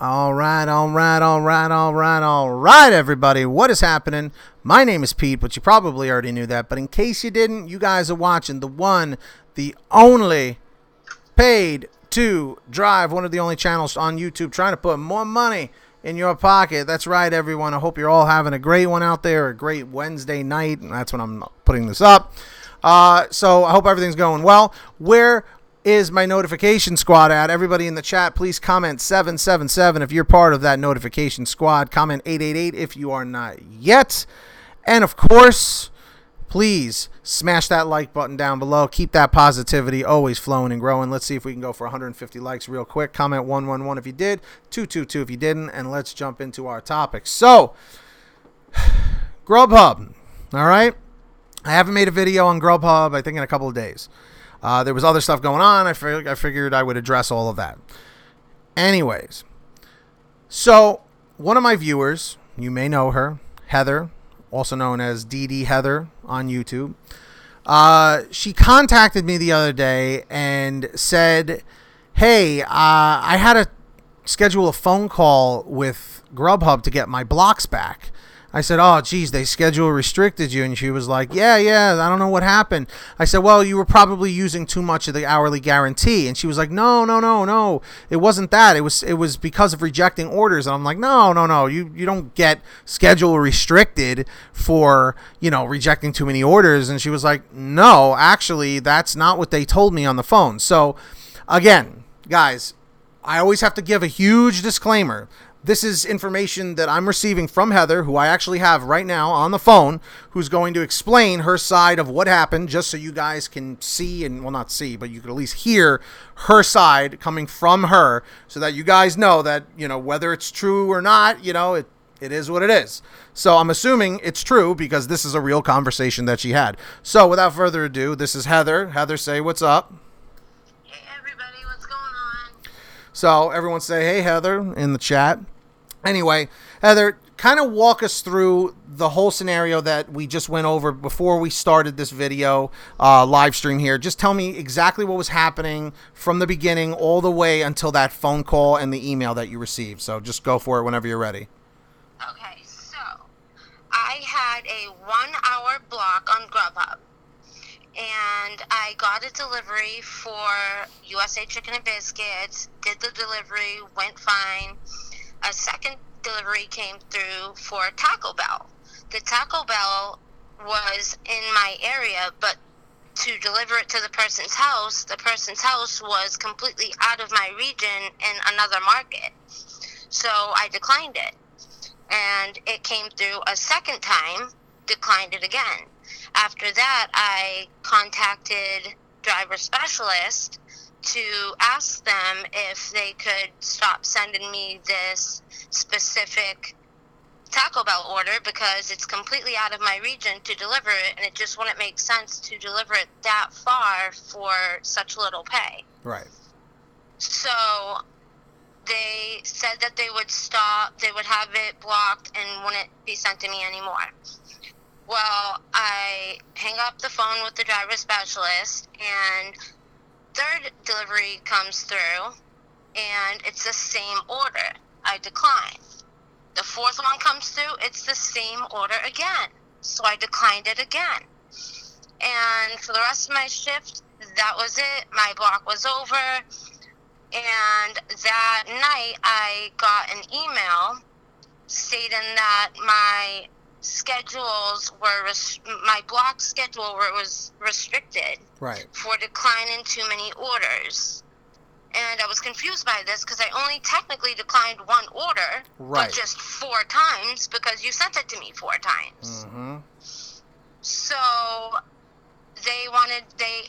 All right, everybody. What is happening? My name is Pete, but you probably already knew that. But in case you didn't, you guys are watching the one, the only Paid to Drive, one of the only channels on YouTube trying to put more money in your pocket. That's right, everyone. I hope you're all having a great one out there, a great Wednesday night. That's when I'm putting this up. So I hope everything's going well. Where is my notification squad at? Everybody in the chat, please comment 777 if you're part of that notification squad. Comment 888 if you are not yet. And of course, please smash that like button down below. Keep that positivity always flowing and growing. Let's see if we can go for 150 likes real quick. Comment 111 if you did, 222 if you didn't, and let's jump into our topic. So, Grubhub, all right? I haven't made a video on Grubhub, I think, in a couple of days. There was other stuff going on. I figured I would address all of that. Anyways, so one of my viewers, you may know her, Heather, also known as DD Heather on YouTube. She contacted me the other day and said, hey, I had to schedule a phone call with Grubhub to get my blocks back. I said, oh, geez, they schedule restricted you. And she was like, yeah, I don't know what happened. I said, well, you were probably using too much of the hourly guarantee. And she was like, no. It wasn't that. It was because of rejecting orders. And I'm like, no. You don't get schedule restricted for, rejecting too many orders. And she was like, no, actually, that's not what they told me on the phone. So, again, guys, I always have to give a huge disclaimer. This is information that I'm receiving from Heather, who I actually have right now on the phone, who's going to explain her side of what happened, just so you guys can see, and well, not see, but you can at least hear her side coming from her, so that you guys know that, whether it's true or not, it is what it is. So I'm assuming it's true because this is a real conversation that she had. So without further ado, this is Heather. Heather, say what's up. Hey, everybody, what's going on? So everyone say, hey, Heather, in the chat. Anyway, Heather, kind of walk us through the whole scenario that we just went over before we started this video live stream here. Just tell me exactly what was happening from the beginning all the way until that phone call and the email that you received. So just go for it whenever you're ready. Okay, so I had a 1-hour block on Grubhub, and I got a delivery for USA Chicken and Biscuits, did the delivery, went fine. A second delivery came through for Taco Bell. The Taco Bell was in my area, but to deliver it to the person's house was completely out of my region in another market. So I declined it. And it came through a second time, declined it again. After that, I contacted driver specialist to ask them if they could stop sending me this specific Taco Bell order because it's completely out of my region to deliver it, and it just wouldn't make sense to deliver it that far for such little pay. Right. So they said that they would have it blocked and wouldn't be sent to me anymore. Well, I hang up the phone with the driver specialist, and third delivery comes through, and it's the same order. I decline. The fourth one comes through, it's the same order again. So I declined it again. And for the rest of my shift, that was it. My block was over. And that night, I got an email stating that my my block schedule was restricted, right, for declining too many orders. And I was confused by this because I only technically declined one order, right, but just 4 times because you sent it to me 4 times. Mm-hmm. So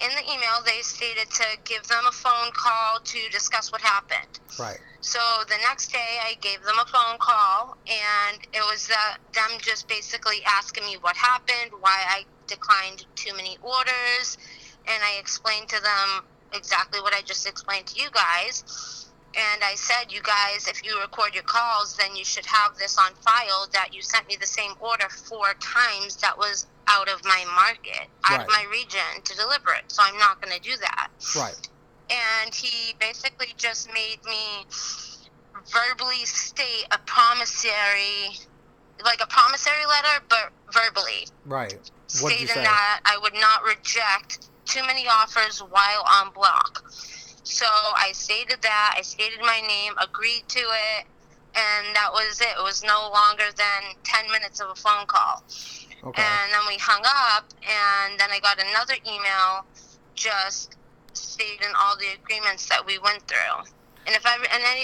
in the email, they stated to give them a phone call to discuss what happened. Right. So the next day, I gave them a phone call, and it was them just basically asking me what happened, why I declined too many orders, and I explained to them exactly what I just explained to you guys. And I said, you guys, if you record your calls, then you should have this on file that you sent me the same order 4 times that was out of my market, out of my region to deliver it. So I'm not going to do that. Right. And he basically just made me verbally state a promissory letter, but verbally. Right. What'd you Stating say? that I would not reject too many offers while on block. So I stated that. I stated my name, agreed to it, and that was it. It was no longer than 10 minutes of a phone call. Okay. And then we hung up, and then I got another email just stating all the agreements that we went through. And if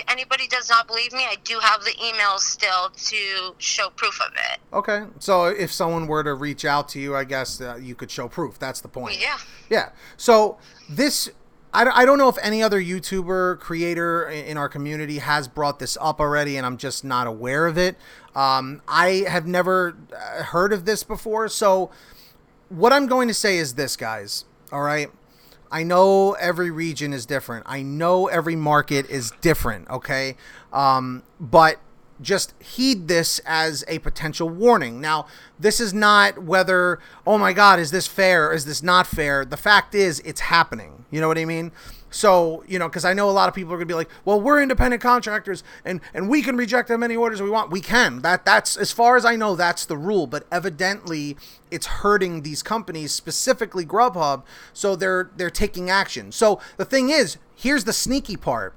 anybody does not believe me, I do have the emails still to show proof of it. Okay. So if someone were to reach out to you, I guess you could show proof. That's the point. Yeah. Yeah. So this, I don't know if any other YouTuber creator in our community has brought this up already, and I'm just not aware of it. I have never heard of this before. So what I'm going to say is this, guys. All right. I know every region is different. I know every market is different. Okay. But just heed this as a potential warning. Now, this is not whether, oh my God, is this fair? Is this not fair? The fact is it's happening. You know what I mean? So, you know, because I know a lot of people are going to be like, well, we're independent contractors and we can reject as many orders as we want. We can. That's as far as I know, that's the rule. But evidently, it's hurting these companies, specifically Grubhub. So they're taking action. So the thing is, here's the sneaky part.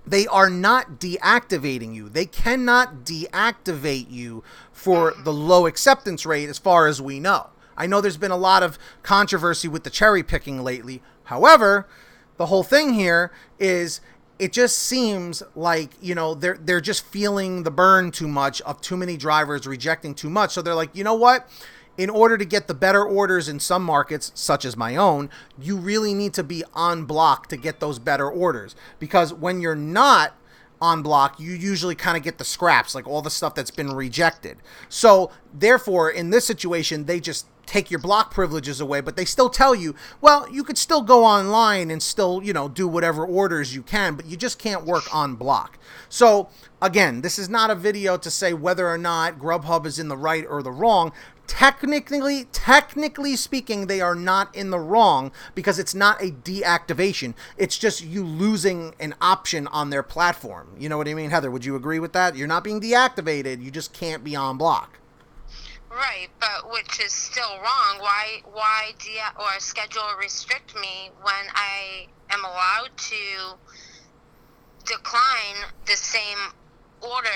They are not deactivating you. They cannot deactivate you for the low acceptance rate as far as we know. I know there's been a lot of controversy with the cherry picking lately. However, the whole thing here is it just seems like, you know, they're just feeling the burn too much of too many drivers rejecting too much. So they're like, you know what? In order to get the better orders in some markets, such as my own, you really need to be on block to get those better orders. Because when you're not on block, you usually kind of get the scraps, like all the stuff that's been rejected. So therefore, in this situation, they just take your block privileges away, but they still tell you, well, you could still go online and still, you know, do whatever orders you can, but you just can't work on block. So again, this is not a video to say whether or not Grubhub is in the right or the wrong. Technically speaking, they are not in the wrong because it's not a deactivation. It's just you losing an option on their platform. You know what I mean, Heather? Would you agree with that? You're not being deactivated. You just can't be on block. Right, but which is still wrong. Why schedule or restrict me when I am allowed to decline the same order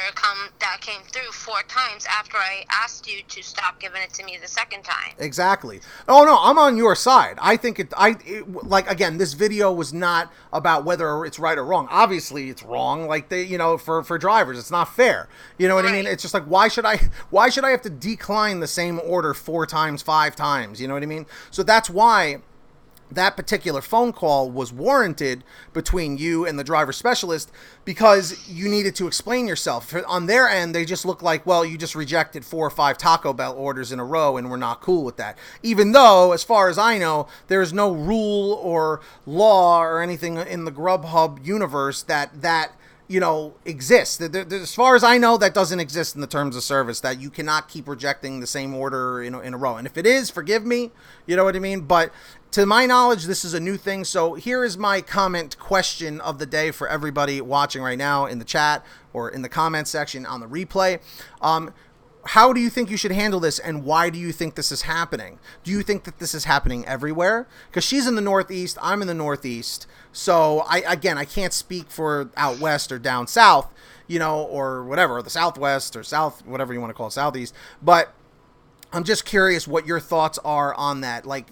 that came through 4 times after I asked you to stop giving it to me the second time? Exactly. Oh no, I'm on your side. I think like, again, this video was not about whether it's right or wrong. Obviously it's wrong. Like, they, you know, for drivers, it's not fair. You know what I mean? It's just like, why should I have to decline the same order 4 times, 5 times? You know what I mean? So that's why that particular phone call was warranted between you and the driver specialist, because you needed to explain yourself. On their end, they just look like, well, you just rejected 4 or 5 Taco Bell orders in a row and we're not cool with that. Even though, as far as I know, there is no rule or law or anything in the Grubhub universe that you know, exists. As far as I know, that doesn't exist in the terms of service, that you cannot keep rejecting the same order in a row. And if it is, forgive me, you know what I mean? But to my knowledge, this is a new thing. So here is my comment question of the day for everybody watching right now in the chat or in the comment section on the replay. How do you think you should handle this, and why do you think this is happening? Do you think that this is happening everywhere? Because she's in the Northeast, I'm in the Northeast. So I can't speak for out west or down south, you know, or whatever, or the Southwest or South, whatever you want to call it, Southeast. But I'm just curious what your thoughts are on that. Like,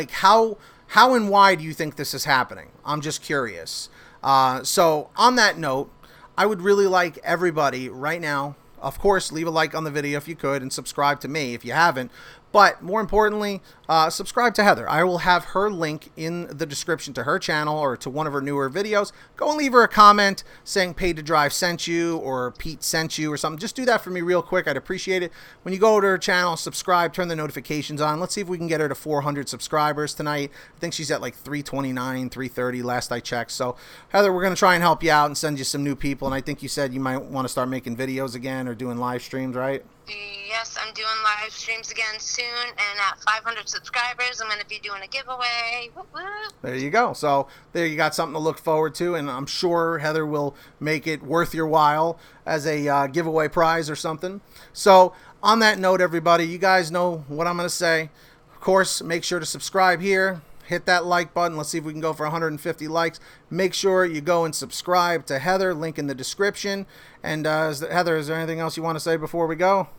how and why do you think this is happening? I'm just curious. So on that note, I would really like everybody right now, of course, leave a like on the video if you could, and subscribe to me if you haven't. But more importantly, subscribe to Heather. I will have her link in the description to her channel or to one of her newer videos. Go and leave her a comment saying Paid to Drive sent you or Pete sent you or something. Just do that for me real quick. I'd appreciate it. When you go to her channel, subscribe, turn the notifications on. Let's see if we can get her to 400 subscribers tonight. I think she's at like 329, 330 last I checked. So Heather, we're going to try and help you out and send you some new people. And I think you said you might want to start making videos again or doing live streams, right? Yeah, yes, I'm doing live streams again soon, and at 500 subscribers, I'm going to be doing a giveaway. Whoop, whoop. There you go. So there you got something to look forward to, and I'm sure Heather will make it worth your while as a giveaway prize or something. So on that note, everybody, you guys know what I'm going to say. Of course, make sure to subscribe here. Hit that like button. Let's see if we can go for 150 likes. Make sure you go and subscribe to Heather. Link in the description. And Heather, is there anything else you want to say before we go?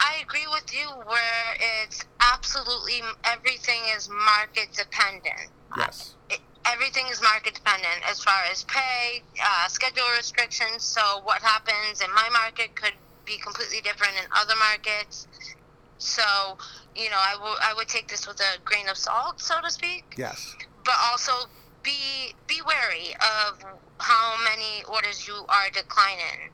I agree with you where it's absolutely everything is market dependent. Yes. Everything is market dependent as far as pay, schedule restrictions. So what happens in my market could be completely different in other markets. So, I would take this with a grain of salt, so to speak. Yes. But also be wary of how many orders you are declining.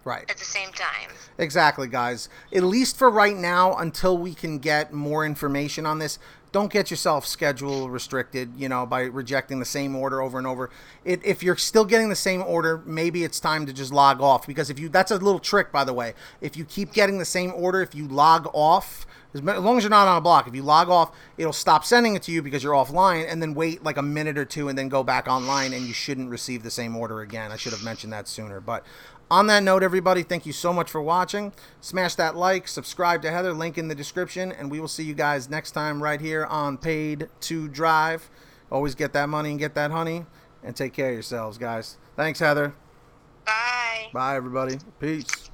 Right. At the same time. Exactly, guys. At least for right now, until we can get more information on this, don't get yourself schedule restricted, by rejecting the same order over and over. If you're still getting the same order, maybe it's time to just log off. Because that's a little trick, by the way. If you keep getting the same order, if you log off, as long as you're not on a block, if you log off, it'll stop sending it to you because you're offline, and then wait like a minute or two and then go back online, and you shouldn't receive the same order again. I should have mentioned that sooner. But on that note, everybody, thank you so much for watching. Smash that like, subscribe to Heather, link in the description, and we will see you guys next time right here on Paid to Drive. Always get that money and get that honey, and take care of yourselves, guys. Thanks, Heather. Bye. Bye, everybody. Peace.